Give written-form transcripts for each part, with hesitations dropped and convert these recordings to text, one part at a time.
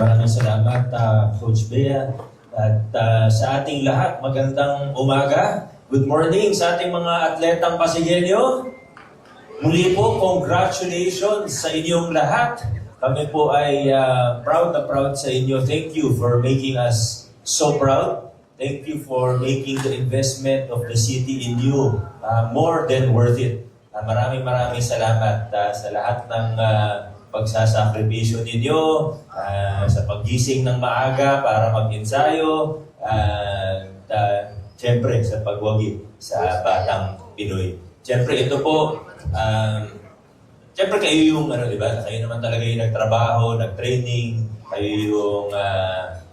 Maraming salamat, Coach Bea. At sa ating lahat, magandang umaga. Good morning sa ating mga atletang Pasigueño. Muli po, congratulations sa inyong lahat. Kami po ay proud na proud sa inyo. Thank you for making us so proud. Thank you for making the investment of the city in you more than worth it. Maraming salamat sa lahat ng pagsasakripisyo ninyo, sa paggising ng maaga para mag-ensayo, siyempre sa pagwagi sa Batang Pinoy. Siyempre ito po, siyempre kayo yung, di ba? Kayo naman talaga yung nagtrabaho, nag-training, kayo yung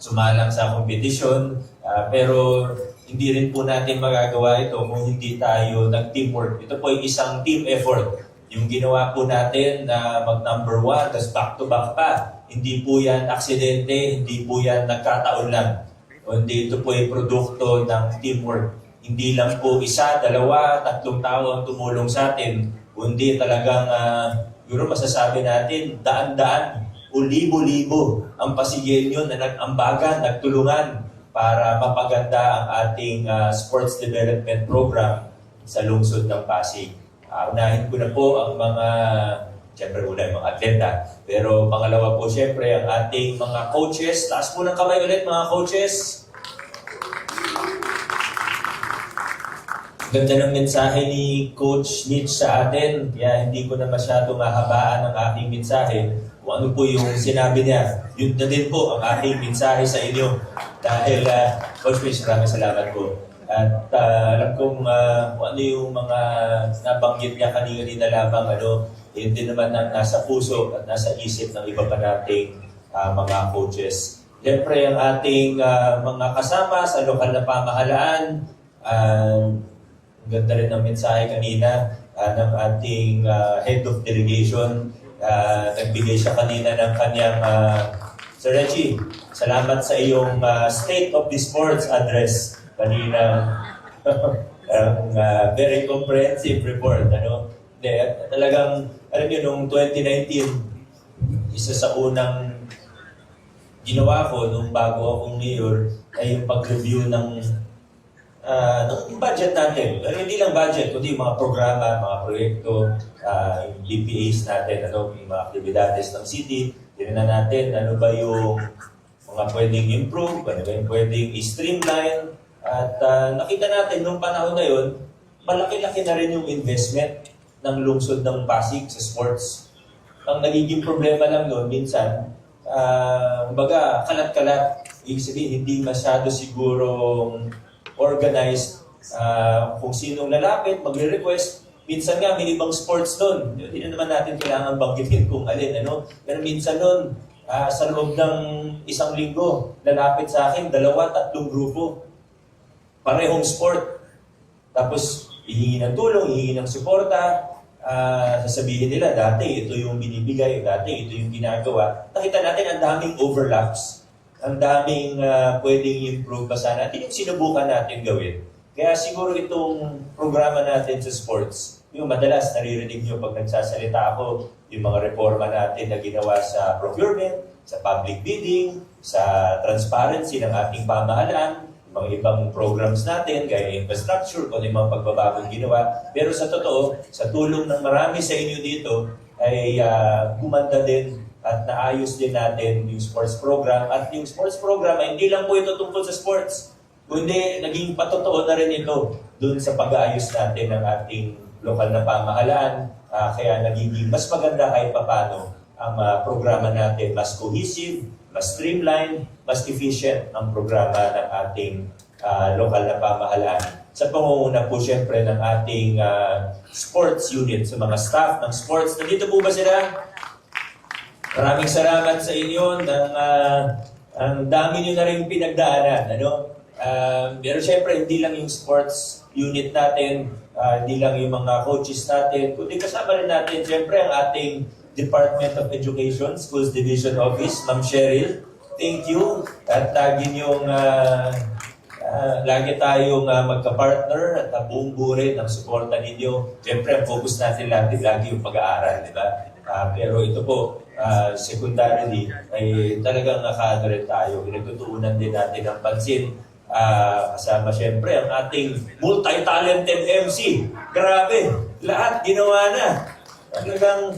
sumalang sa kompetisyon, pero hindi rin po natin magagawa ito kung hindi tayo nag-teamwork. Ito po ay isang team effort. Yung ginawa po natin na mag-number 1, tapos back-to-back pa. Hindi po yan aksidente, hindi po yan nagkataon lang. Hindi ito po ay produkto ng teamwork. Hindi lang po isa, dalawa, tatlong tao ang tumulong sa atin. Kundi talagang, siguro masasabi natin, daan-daan o libo-libo ang Pasigueño na nag-ambagan, nagtulungan para mapaganda ang ating sports development program sa lungsod ng Pasig. Unahin ko na po ang siyempre una yung mga atleta, pero pangalawa po siyempre ang ating mga coaches. Taas po ng kamay ulit mga coaches. Ganda ng mensahe ni Coach Mitch sa atin, kaya hindi ko na masyado mahabaan ang aking mensahe. Kung ano po yung sinabi niya, yun na din po ang aking mensahe sa inyo. Dahil, Coach Mitch, maraming salamat po. At alam kong kung ano yung mga nabanggit niya kanina lamang, yun din naman ang nasa puso at nasa isip ng iba pa nating mga coaches. Siyempre, ang ating mga kasama sa lokal na pamahalaan, ganda rin ang mensahe kanina ng ating head of delegation. Nagbigay siya kanina ng kanyang Sir Reggie, salamat sa iyong State of the Sports address kanina. Very comprehensive report. Talagang, alam niyo, noong 2019, isa sa unang ginawa ko nung bago akong mayor ay yung pag-review ng budget natin. Pero hindi lang budget, kundi yung mga programa, mga proyekto, yung DPAs natin, yung mga aktibidades ng city. Tingnan natin ano ba yung mga pwedeng improve, ano ba yung pwedeng i-streamline. At nakita natin nung panahon na yun, malaki-laki na rin yung investment ng lungsod ng Pasig sa sports. Ang nagiging problema lang noon, minsan, kumbaga, kalat-kalat. Ibig sabihin, hindi masyado sigurong organized kung sinong lalapit, magre-request. Minsan nga, may ibang sports doon. Hindi na naman natin kailangan banggitin kung alin. Pero minsan doon, sa loob ng isang linggo, lalapit sa akin, 2-3 grupo. Parehong sport. Tapos, hihingi ng tulong, hihingi ng suporta. Sasabihin nila, dati ito yung binibigay, dati ito yung ginagawa. Nakita natin ang daming overlaps. Ang daming pwedeng improve pa sana. Yung sinubukan natin gawin. Kaya siguro itong programa natin sa sports, yung madalas naririnig nyo pag nagsasalita ako, yung mga reforma natin na ginawa sa procurement, sa public bidding, sa transparency ng ating pamahalaan, mga ibang programs natin, gaya infrastructure, kung yung mga pagbabagong ginawa. Pero sa totoo, sa tulong ng marami sa inyo dito, ay gumanda din at naayos din natin yung sports program. At yung sports program ay hindi lang po ito tungkol sa sports, kundi naging patotoo na rin ito dun sa pag-aayos natin ng ating lokal na pamahalaan. Kaya nagiging mas maganda kahit papano ang programa natin, mas cohesive, mas streamlined, mas efficient ang programa ng ating lokal na pamahalaan. Sa pangunguna po siyempre ng ating sports unit, sa mga staff ng sports. Nandito po ba sila? Maraming salamat sa inyo. Ang dami nyo na rin pinagdaanan. Pero siyempre, hindi lang yung sports unit natin, hindi lang yung mga coaches natin, kundi kasama rin natin siyempre ang ating Department of Education, Schools Division Office, Ma'am Cheryl. Thank you. At lagi tayong magka-partner at buong buo rin ang suporta ninyo. Siyempre, ang focus natin lagi yung pag-aaral, di ba? Pero ito po, secondarily, ay talagang naka-address tayo. Pinagtutuunan din natin ng pansin. Kasama siyempre ang ating multi-talented MC. Grabe, lahat ginawa na. Talagang,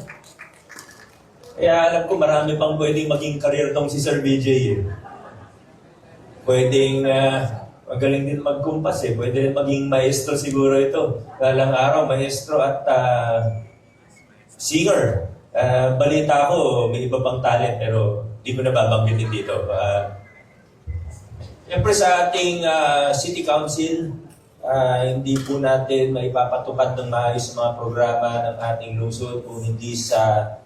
kaya alam ko marami pang pwedeng maging career tong si Sir BJ. Pwedeng magaling din magkumpas Pwede rin maging maestro siguro ito. Galang araw, maestro at singer. Balita ko, may iba pang talent pero di ko nababanggitin dito. Siyempre sa ating City Council, hindi po natin maipapatupad ng maayos mga programa ng ating lungsod kung hindi sa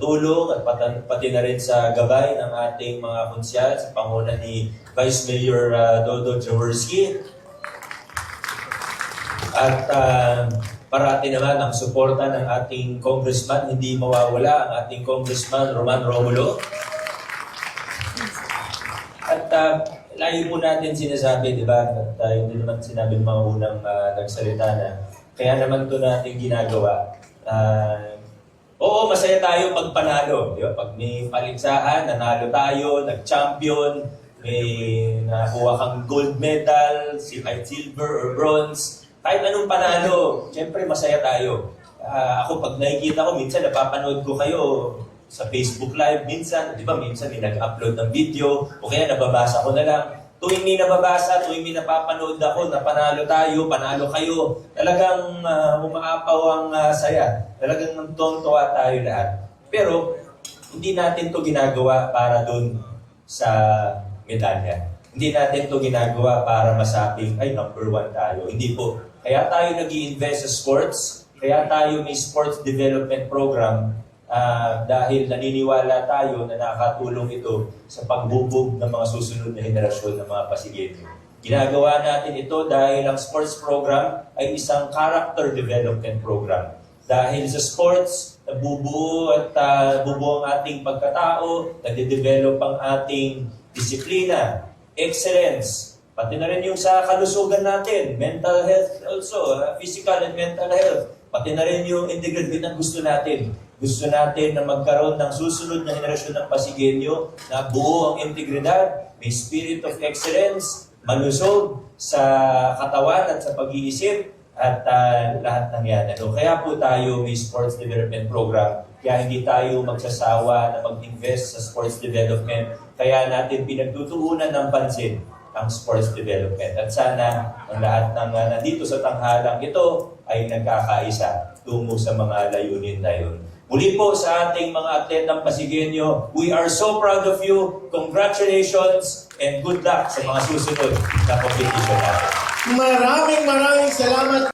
tulong at pati na rin sa gabay ng ating mga konsyal sa panguna ni Vice Mayor Dodo Jaworski. At parati naman ang suporta ng ating congressman, hindi mawawala ang ating congressman Roman Romulo. At lagi po natin sinasabi, di ba? At hindi naman sinabi ng mga unang nagsalita na kaya naman ito natin ginagawa. Oo, masaya tayo pag panalo. Di ba? Pag may paligsahan, nanalo tayo, nag-champion, may nakuha kang gold medal, kahit silver or bronze, kahit anong panalo, siyempre masaya tayo. Ako pag nakikita ko, minsan napapanood ko kayo sa Facebook Live, minsan, di ba, minsan may nag-upload ng video, o kaya nababasa ko na lang. Tuwing may nababasa, tuwing may napapanood ako, na panalo tayo, panalo kayo, talagang umaapaw ang saya. Talagang tuwang-tuwa tayo lahat. Pero, hindi natin to ginagawa para dun sa medalya. Hindi natin to ginagawa para masabing, ay, number 1 tayo. Hindi po. Kaya tayo nag-i-invest sa sports, kaya tayo may sports development program, dahil naniniwala tayo na nakakatulong ito sa pagbubog ng mga susunod na henerasyon ng mga Pasigueño. Ginagawa natin ito dahil ang sports program ay isang character development program. Dahil sa sports, nabubuo at bubuo ang ating pagkatao, nade-develop ang ating disiplina, excellence, pati na rin yung sa kalusugan natin, mental health also, physical and mental health, pati na rin yung integrity na gusto natin. Gusto natin na magkaroon ng susunod na henerasyon ng Pasigueño na buo ang integridad, may spirit of excellence, malusog sa katawan at sa pag-iisip at lahat ng yan. Kaya po tayo may sports development program. Kaya hindi tayo magsasawa na mag-invest sa sports development. Kaya natin pinagtutuunan ng pansin ang sports development. At sana ang lahat ng nandito sa tanghalang ito ay nagkakaisa tungo sa mga layunin na yun. Muli po sa ating mga atletang Pasigueño, we are so proud of you. Congratulations and good luck sa mga susunod na competition natin. Maraming salamat.